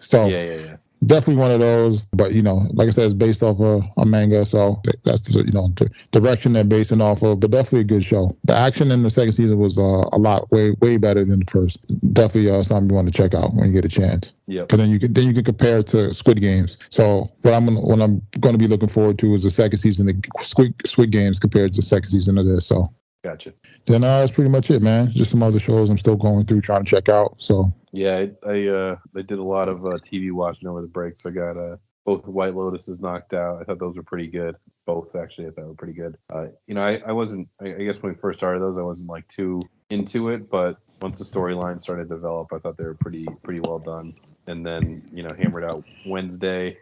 Speaker 2: So
Speaker 3: yeah.
Speaker 2: definitely one of those. But like I said, it's based off a manga, so that's the direction they're basing off of. But definitely a good show. The action in the second season was a lot way better than the first. Definitely something you want to check out when you get a chance.
Speaker 3: Yeah.
Speaker 2: Because then you can compare it to Squid Games. So what I'm going to be looking forward to is the second season of Squid Games compared to the second season of this. So.
Speaker 3: Gotcha.
Speaker 2: Then that's pretty much it, man. Just some other shows I'm still going through trying to check out. So
Speaker 3: yeah, I did a lot of TV watching over the breaks. I got both White Lotuses knocked out. I thought those were pretty good. Both actually, I thought were pretty good. I wasn't. I guess when we first started those, I wasn't like too into it. But once the storyline started to develop, I thought they were pretty well done. And then hammered out Wednesday,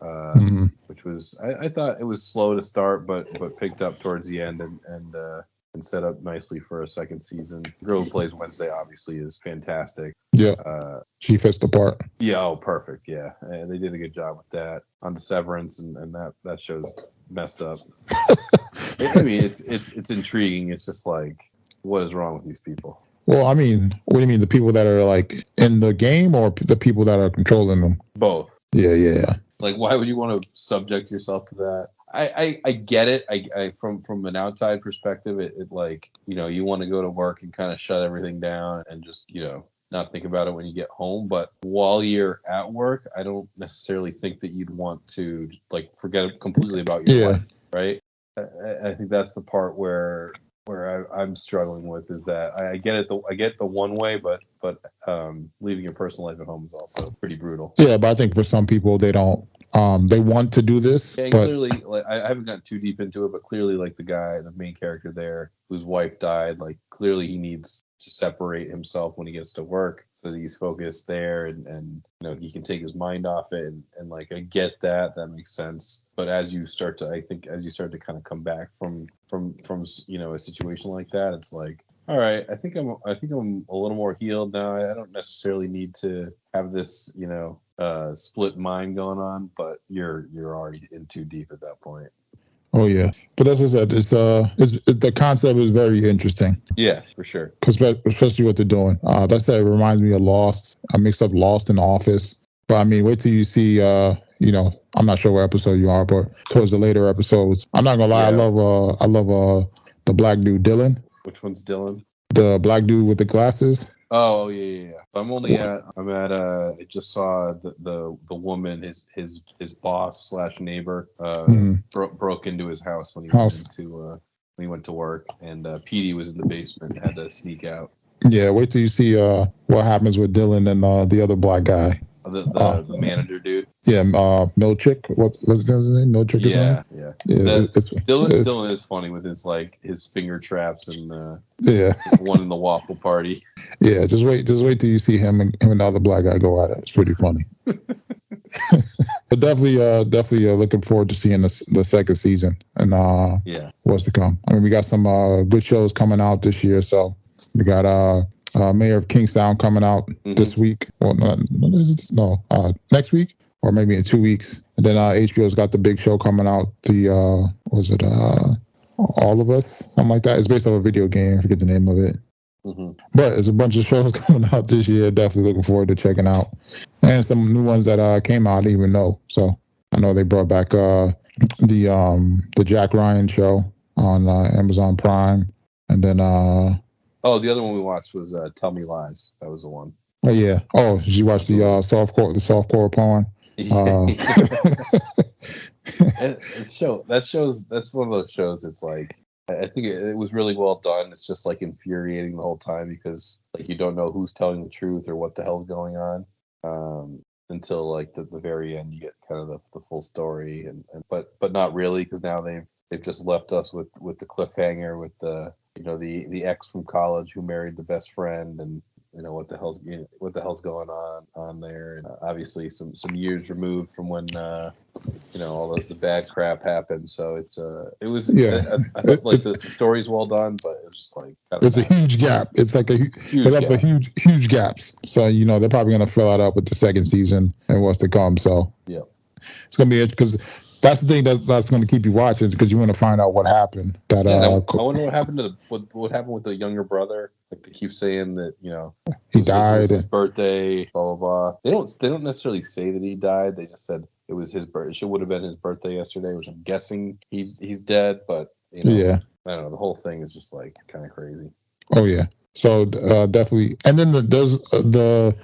Speaker 3: which was I thought it was slow to start, but picked up towards the end and set up nicely for a second season. The girl who plays Wednesday obviously is fantastic.
Speaker 2: Yeah, she fits the part.
Speaker 3: Yeah, oh, perfect. Yeah, and they did a good job with that. On the Severance, and that show's messed up. I mean, it's intriguing. It's just like, what is wrong with these people?
Speaker 2: Well, I mean, what do you mean? The people that are like in the game, or the people that are controlling them?
Speaker 3: Both.
Speaker 2: Yeah.
Speaker 3: Like, why would you want to subject yourself to that? I get it. I from an outside perspective, it like you want to go to work and kind of shut everything down and just not think about it when you get home. But while you're at work, I don't necessarily think that you'd want to like forget completely about your life, right? I think that's the part where I'm struggling with is that I get it. I get the one way, but leaving your personal life at home is also pretty brutal.
Speaker 2: Yeah, but I think for some people they don't. They want to do this.
Speaker 3: Yeah,
Speaker 2: but
Speaker 3: clearly, like I haven't gotten too deep into it, but clearly, like the main character there, whose wife died, like clearly he needs to separate himself when he gets to work, so that he's focused there, and he can take his mind off it, and like I get that makes sense. But as you start to kind of come back from a situation like that, it's like, all right, I think I'm a little more healed now. I don't necessarily need to have this, split mind going on, but you're already in too deep at that point.
Speaker 2: Oh yeah, but as I said, it's the concept is very interesting.
Speaker 3: Yeah, for sure.
Speaker 2: Cause especially what they're doing. That's it reminds me of Lost. I mixed up Lost and The Office. But I mean, wait till you see. I'm not sure what episode you are, but towards the later episodes, I'm not gonna lie. Yeah. I love the black dude Dylan.
Speaker 3: Which one's Dylan?
Speaker 2: The black dude with the glasses.
Speaker 3: Oh yeah. I just saw the woman, his boss / neighbor, broke into his house when he went to work, and Petey was in the basement, had to sneak out.
Speaker 2: Yeah, wait till you see what happens with Dylan and the other black guy.
Speaker 3: The manager dude.
Speaker 2: Yeah, Milchick. What's his name? Milchick.
Speaker 3: Yeah. Dylan is funny with his finger traps and one in the waffle party.
Speaker 2: Yeah, just wait till you see him and the other black guy go at it. It's pretty funny. But definitely looking forward to seeing the second season and what's to come. I mean, we got some good shows coming out this year, so we got Mayor of Kingstown coming out this week. Well, next week or maybe in 2 weeks. And then HBO's got the big show coming out. All of Us, something like that. It's based off a video game. I forget the name of it. But there's a bunch of shows coming out this year. Definitely looking forward to checking out. And some new ones that came out I didn't even know. So I know they brought back the Jack Ryan show on Amazon Prime. And then
Speaker 3: the other one we watched was Tell Me Lies. That was the one.
Speaker 2: Oh yeah. Oh, did you watch the softcore porn?
Speaker 3: That's one of those shows. It's like I think it was really well done. It's just like infuriating the whole time because like you don't know who's telling the truth or what the hell's going on until like the very end. You get kind of the full story, but not really because now they've just left us with the cliffhanger with the ex from college who married the best friend and what the hell's going on there, and obviously some years removed from when all the bad crap happened. So I thought the story's well done, but it was just like
Speaker 2: it's a huge gap. It's like huge gaps. So they're probably gonna fill that up with the second season and what's to come. So
Speaker 3: yeah,
Speaker 2: it's gonna be because that's the thing that's going to keep you watching because you want to find out what happened. I
Speaker 3: wonder what happened what happened with the younger brother. Like they keep saying that,
Speaker 2: he
Speaker 3: it
Speaker 2: died.
Speaker 3: was his birthday, blah blah blah. They don't necessarily say that he died. They just said it was his birthday. It would have been his birthday yesterday, which I'm guessing he's dead. But
Speaker 2: Yeah.
Speaker 3: I don't know. The whole thing is just like kind of crazy.
Speaker 2: Oh yeah. So definitely. And then there's the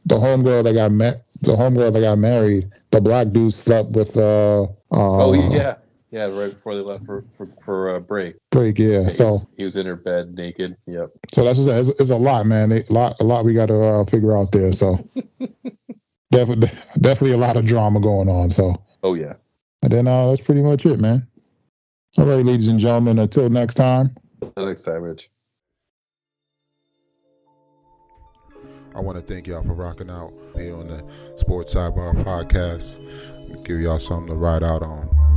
Speaker 2: homegirl that got met. The homegirl that got married. The black dude slept with.
Speaker 3: Oh yeah. Yeah, right before they left for break.
Speaker 2: Break, yeah. So
Speaker 3: he was in her bed naked. Yep.
Speaker 2: So that's just it's a lot, man. A lot we got to figure out there. So definitely a lot of drama going on. So.
Speaker 3: Oh yeah.
Speaker 2: And then that's pretty much it, man. All right, ladies and gentlemen. Until next time.
Speaker 3: Until next time, Rich.
Speaker 1: I want to thank y'all for rocking out here on the Sports Sidebar Podcast. Give y'all something to ride out on.